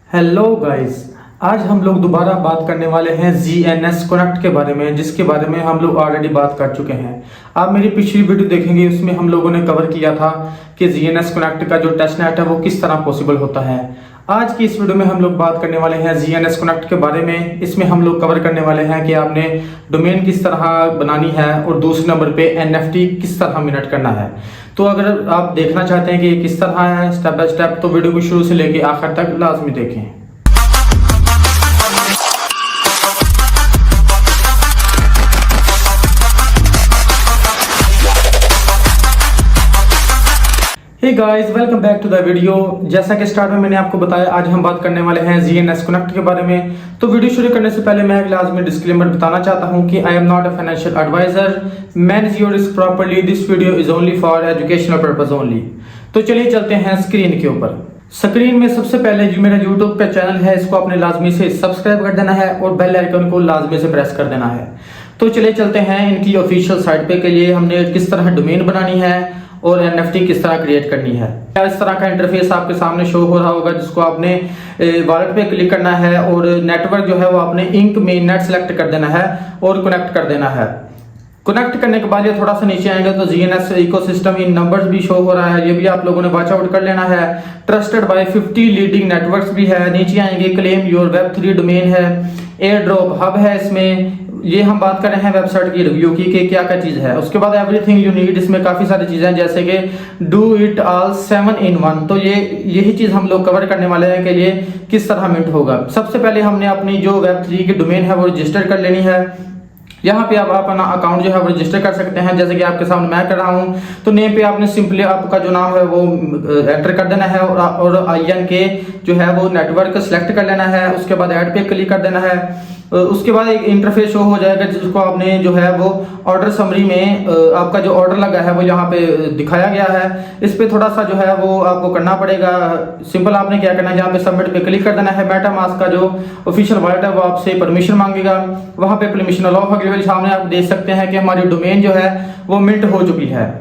Hello guys, आज हम लोग दोबारा बात करने वाले हैं GNS कनेक्ट के बारे में, जिसके बारे में हम लोग ऑलरेडी बात कर चुके हैं। आप मेरी पिछली वीडियो देखेंगे, उसमें हम लोगों ने कवर किया था कि GNS कनेक्ट का जो टेस्टनेट है वो किस तरह पॉसिबल होता है। आज की इस वीडियो में हम लोग बात करने वाले हैं GNS कनेक्ट के बारे में। इसमें हम लोग कवर करने वाले हैं कि आपने डोमेन किस तरह बनानी है और दूसरे नंबर पे NFT किस तरह मिनट करना है। तो अगर आप देखना चाहते हैं कि ये किस तरह है स्टेप बाय स्टेप, तो वीडियो को शुरू से लेके आखिर तक लाजमी देखें। Hey guys, welcome back to the video. जैसा कि स्टार्ट में मैंने आपको बताया, आज हम बात करने वाले हैं GNS कनेक्ट के बारे में। तो वीडियो शुरू करने से पहले मैं एक लाजमी डिस्क्लेमर बताना चाहता हूं कि I am not a financial adviser. Manage your risk properly. This video is only for educational purpose only. तो चलिए चलते हैं स्क्रीन के ऊपर। स्क्रीन में सबसे पहले जो मेरा यूट्यूब का चैनल है, इसको आपने लाजमी से सब्सक्राइब कर देना है और बेल आइकन को लाजमी से प्रेस कर देना है। तो चलिए चलते हैं इनकी ऑफिशियल साइट पे के लिए हमने किस तरह डोमेन बनानी है और NFT किस तरह क्रिएट करनी है। इस तरह का इंटरफेस आपके सामने शो हो रहा होगा, जिसको आपने वॉलेट पे क्लिक करना है और नेटवर्क जो है वो आपने इंक में नेट सेलेक्ट कर देना है और कनेक्ट कर देना है। कनेक्ट करने के बाद ये थोड़ा सा नीचे आएंगे तो GNS इकोसिस्टम इन नंबर्स भी शो हो रहा है, ये भी आप लोगों ने वॉच आउट कर लेना है। ट्रस्टेड बाय 50 लीडिंग नेटवर्क्स भी है। नीचे आएंगे क्लेम योर वेब3 डोमेन है, एयर ड्रॉप हब है। इसमें ये हम बात कर रहे हैं वेबसाइट की रिव्यू की कि क्या क्या चीज़ है। उसके बाद एवरीथिंग यू नीड, इसमें काफ़ी सारी चीज़ें हैं जैसे कि डू इट ऑल 7 in 1। तो यही चीज़ हम लोग कवर करने वाले हैं कि ये किस तरह मिंट होगा। सबसे पहले हमने अपनी जो वेब3 की डोमेन है वो रजिस्टर कर लेनी है। यहाँ पे आप अपना अकाउंट जो है वो रजिस्टर कर सकते हैं, जैसे कि आपके सामने मैं कर रहा हूँ। तो नेम पे आपने सिंपली आपका जो नाम है वो एंटर कर देना है और INK जो है वो नेटवर्क सेलेक्ट कर लेना है। उसके बाद ऐड पे क्लिक कर देना है। उसके बाद एक इंटरफेस शो हो जाएगा, जिसको आपने जो है वो ऑर्डर समरी में आपका जो ऑर्डर लगा है वो यहाँ पे दिखाया गया है। इस पे थोड़ा सा जो है वो आपको करना पड़ेगा। सिंपल आपने क्या करना है, यहाँ पे सबमिट पे क्लिक कर देना है। मेटामास्क का जो ऑफिशियल वॉलेट है वो आपसे परमिशन मांगेगा, वहाँ पे परमिशन अलाउ अवेलेबल। सामने आप देख सकते हैं कि हमारी डोमेन जो है वो मिंट हो चुकी है।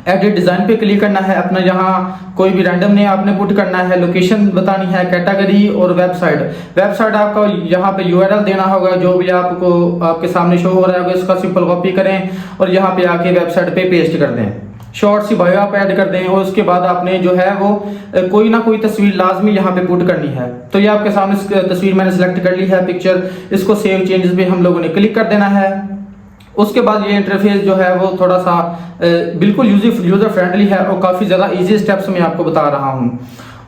एडिट डिजाइन पे क्लिक करना है। अपना यहाँ कोई भी रैंडम नेम आपने पुट करना है, लोकेशन बतानी है, कैटेगरी और वेबसाइट आपका यहाँ पे URL देना होगा, जो भी आपको आपके सामने शो हो रहा है इसका सिंपल कॉपी करें और यहाँ पे आके वेबसाइट पे पेस्ट कर दें। शॉर्ट सी बायो आप ऐड कर दें और उसके बाद आपने जो है वो कोई ना कोई तस्वीर लाजमी यहाँ पे पुट करनी है। तो ये आपके सामने तस्वीर मैंने सेलेक्ट कर ली है, पिक्चर। इसको सेव चेंजेस पे हम लोगों ने क्लिक कर देना है। उसके बाद ये इंटरफेस जो है वो थोड़ा सा बिल्कुल यूजर फ्रेंडली है और काफ़ी ज़्यादा इजी स्टेप्स मैं आपको बता रहा हूँ।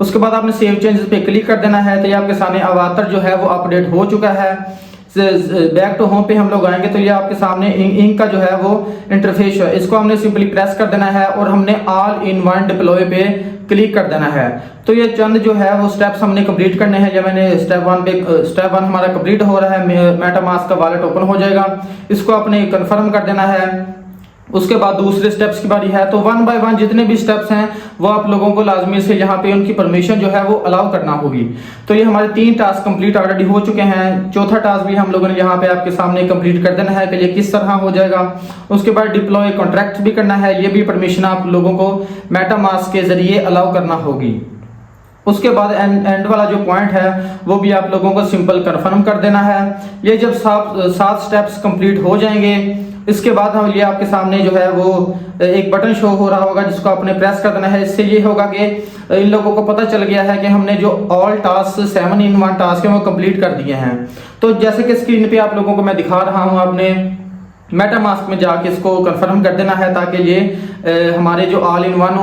उसके बाद आपने सेव चेंजेस पे क्लिक कर देना है। तो ये आपके सामने अवातर जो है वो अपडेट हो चुका है। बैक टू होम पे हम लोग आएंगे तो ये आपके सामने इंक का जो है वो इंटरफेस है, इसको हमने सिंपली प्रेस कर देना है और हमने ऑल इन वन डिप्लॉय पे क्लिक कर देना है। तो ये चंद जो है वो स्टेप्स हमने कंप्लीट करने हैं। जब मैंने स्टेप 1 हमारा कंप्लीट हो रहा है, मेटामास्क का वॉलेट ओपन हो जाएगा, इसको आपने कंफर्म कर देना है। उसके बाद दूसरे स्टेप्स की बारी है। तो 1 by 1 जितने भी स्टेप्स हैं वो आप लोगों को लाजमी से यहाँ पे उनकी परमिशन जो है वो अलाउ करना होगी। तो ये हमारे 3 टास्क कंप्लीट ऑलरेडी हो चुके हैं। चौथा टास्क भी हम लोगों ने यहाँ पे आपके सामने कंप्लीट कर देना है कि ये किस तरह हो जाएगा। उसके बाद डिप्लॉय कॉन्ट्रैक्ट भी करना है, ये भी परमिशन आप लोगों को मेटामास्क के जरिए अलाउ करना होगी। उसके बाद एंड वाला जो पॉइंट है वो भी आप लोगों को सिंपल कंफर्म कर देना है। ये जब 7 स्टेप्स कंप्लीट हो जाएंगे, इसके बाद हम ये आपके सामने जो है वो एक बटन शो हो रहा होगा, जिसको आपने प्रेस कर देना है। इससे ये होगा कि इन लोगों को पता चल गया है कि हमने जो ऑल टास्क 7 in 1 टास्क है वो कंप्लीट कर दिए हैं। तो जैसे कि स्क्रीन पे आप लोगों को मैं दिखा रहा हूँ, आपने मेटामास्क में जाके इसको कंफर्म कर देना है ताकि ये हमारे जो ऑल इन वन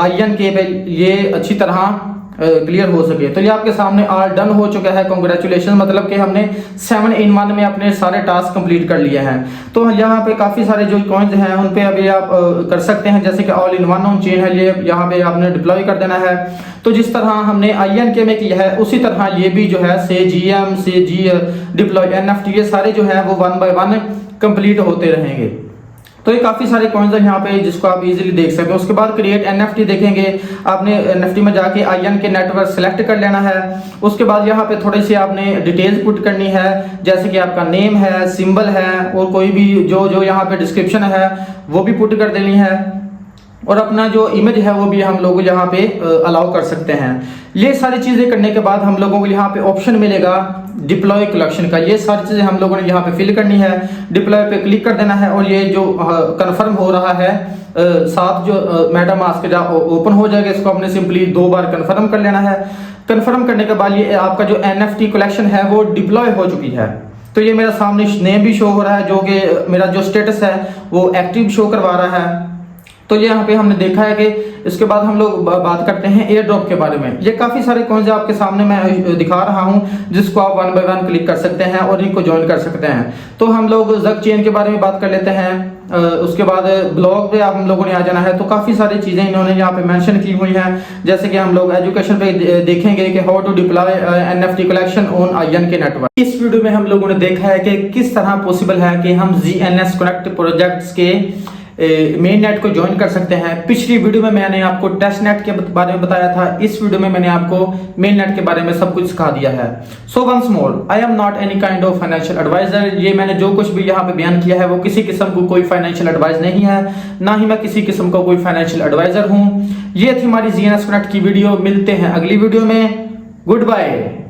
INK पे ये अच्छी तरह क्लियर हो सके। तो ये आपके सामने ऑल डन हो चुका है। कांग्रेचुलेशन, मतलब कि हमने 7 in 1 में अपने सारे टास्क कंप्लीट कर लिए हैं। तो यहाँ पे काफ़ी सारे जो कॉइन्स हैं उन पे अभी आप कर सकते हैं, जैसे कि all in one on chain है, ये यहाँ पे आपने डिप्लॉय कर देना है। तो जिस तरह हमने INK में किया है उसी तरह ये भी जो है से GM से G डिप्लॉय NFT, ये सारे जो है वो 1 by 1 कंप्लीट होते रहेंगे। तो ये काफ़ी सारे कॉइन्स हैं यहाँ पे जिसको आप इजीली देख सकते हैं। उसके बाद क्रिएट NFT देखेंगे, आपने NFT में जाके INK नेटवर्क सेलेक्ट कर लेना है। उसके बाद यहाँ पे थोड़ी सी आपने डिटेल्स पुट करनी है, जैसे कि आपका नेम है, सिंबल है और कोई भी जो यहाँ पे डिस्क्रिप्शन है वो भी पुट कर देनी है। और अपना जो इमेज है वो भी हम लोग यहाँ पे अलाउ कर सकते हैं। ये सारी चीज़ें करने के बाद हम लोगों को यहाँ पे ऑप्शन मिलेगा डिप्लॉय कलेक्शन का। ये सारी चीज़ें हम लोगों ने यहाँ पे फिल करनी है, डिप्लॉय पे क्लिक कर देना है और ये जो कंफर्म हो रहा है साथ जो मेटामास्क जहाँ ओपन हो जाएगा, इसको आपने सिंपली 2 बार कंफर्म कर लेना है। कंफर्म करने के बाद ये आपका जो NFT कलेक्शन है वो डिप्लॉय हो चुकी है। तो ये मेरा सामने नेम भी शो हो रहा है, जो कि मेरा जो स्टेटस है वो एक्टिव शो करवा रहा है। तो ये यहाँ पे हमने देखा है कि इसके बाद हम लोग बात करते हैं एयर ड्रॉप के बारे में। ये काफ़ी सारे कॉइन्स आपके सामने मैं दिखा रहा हूँ, जिसको आप 1 बाय 1 क्लिक कर सकते हैं और इनको ज्वाइन कर सकते हैं। तो हम लोग जग चेन के बारे में बात कर लेते हैं। उसके बाद ब्लॉग पे हम लोगों ने आ जाना है। तो काफ़ी सारी चीज़ें इन्होंने यहाँ पे मेंशन की हुई हैं, जैसे कि हम लोग एजुकेशन पे देखेंगे कि how to deploy NFT collection on ION के नेटवर्क। इस वीडियो में हम लोगों ने देखा है कि किस तरह पॉसिबल है कि हम GNS कनेक्ट प्रोजेक्ट्स के मेन नेट को ज्वाइन कर सकते हैं। पिछली वीडियो में मैंने आपको टेस्ट नेट के बारे में बताया था, इस वीडियो में मैंने आपको मेन नेट के बारे में सब कुछ सिखा दिया है। So once more, I am not any kind of financial advisor. ये मैंने जो कुछ भी यहाँ पे बयान किया है वो किसी किस्म को कोई फाइनेंशियल एडवाइस नहीं है, ना ही मैं किसी किस्म का कोई फाइनेंशियल एडवाइजर हूँ। ये थी हमारी GNS कनेक्ट की वीडियो। मिलते हैं अगली वीडियो में। Good bye.